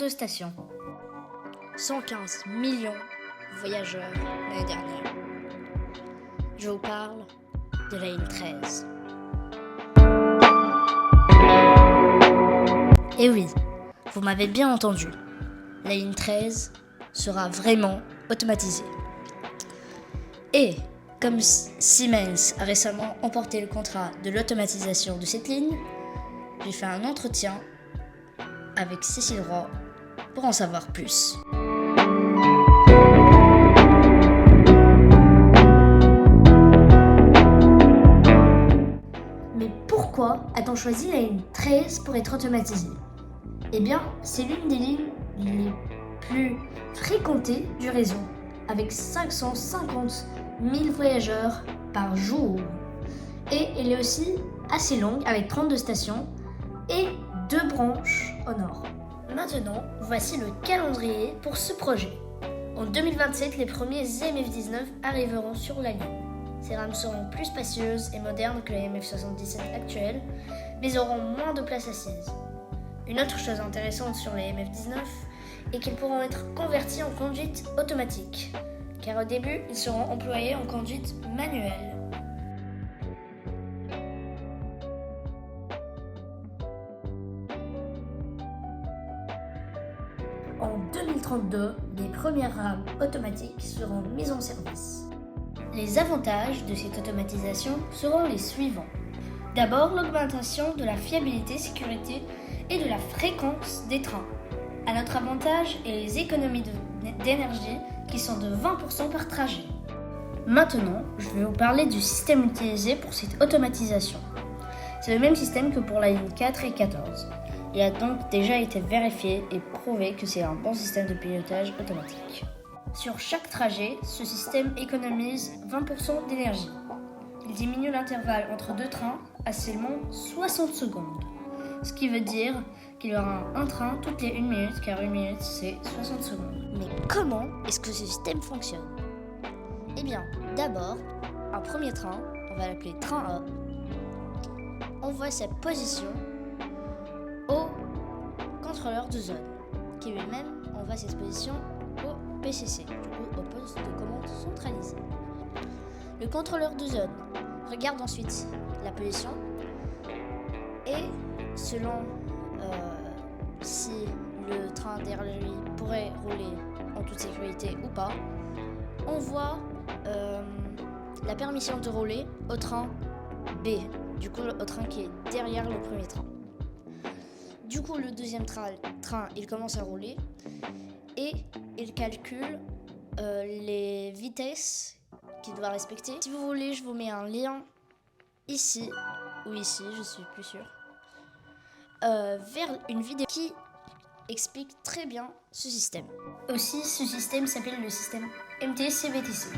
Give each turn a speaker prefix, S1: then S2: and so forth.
S1: 32 stations. 115 millions de voyageurs l'année dernière. Je vous parle de la ligne 13. Et oui, vous m'avez bien entendu. La ligne 13 sera vraiment automatisée. Et comme Siemens a récemment emporté le contrat de l'automatisation de cette ligne, j'ai fait un entretien avec Cécile Roy pour en savoir plus. Mais pourquoi a-t-on choisi la ligne 13 pour être automatisée ? Eh bien, c'est l'une des lignes les plus fréquentées du réseau, avec 550 000 voyageurs par jour. Et elle est aussi assez longue, avec 32 stations et 2 branches au nord. Maintenant, voici le calendrier pour ce projet. En 2027, les premiers MF-19 arriveront sur la ligne. Ces rames seront plus spacieuses et modernes que les MF-77 actuelles, mais auront moins de place assise. Une autre chose intéressante sur les MF-19 est qu'ils pourront être convertis en conduite automatique, car au début, ils seront employés en conduite manuelle. En 2032, les premières rames automatiques seront mises en service. Les avantages de cette automatisation seront les suivants. D'abord, l'augmentation de la fiabilité, sécurité et de la fréquence des trains. À notre avantage et les économies d'énergie qui sont de 20% par trajet. Maintenant, je vais vous parler du système utilisé pour cette automatisation. C'est le même système que pour la ligne 4 et 14. Il a donc déjà été vérifié et prouvé que c'est un bon système de pilotage automatique. Sur chaque trajet, ce système économise 20% d'énergie. Il diminue l'intervalle entre deux trains à seulement 60 secondes. Ce qui veut dire qu'il y aura un train toutes les 1 minute, car 1 minute c'est 60 secondes. Mais comment est-ce que ce système fonctionne ? Eh bien, d'abord, un premier train, on va l'appeler train A, envoie sa position au contrôleur de zone, qui lui-même envoie cette position au PCC, du coup au poste de commande centralisé. Le contrôleur de zone regarde ensuite la position et selon si le train derrière lui pourrait rouler en toute sécurité ou pas, envoie la permission de rouler au train B, du coup au train qui est derrière le premier train. Du coup, le deuxième train, il commence à rouler et il calcule les vitesses qu'il doit respecter. Si vous voulez, je vous mets un lien ici ou ici, je suis plus sûre, vers une vidéo qui explique très bien ce système. Aussi, ce système s'appelle le système MTC-VTC.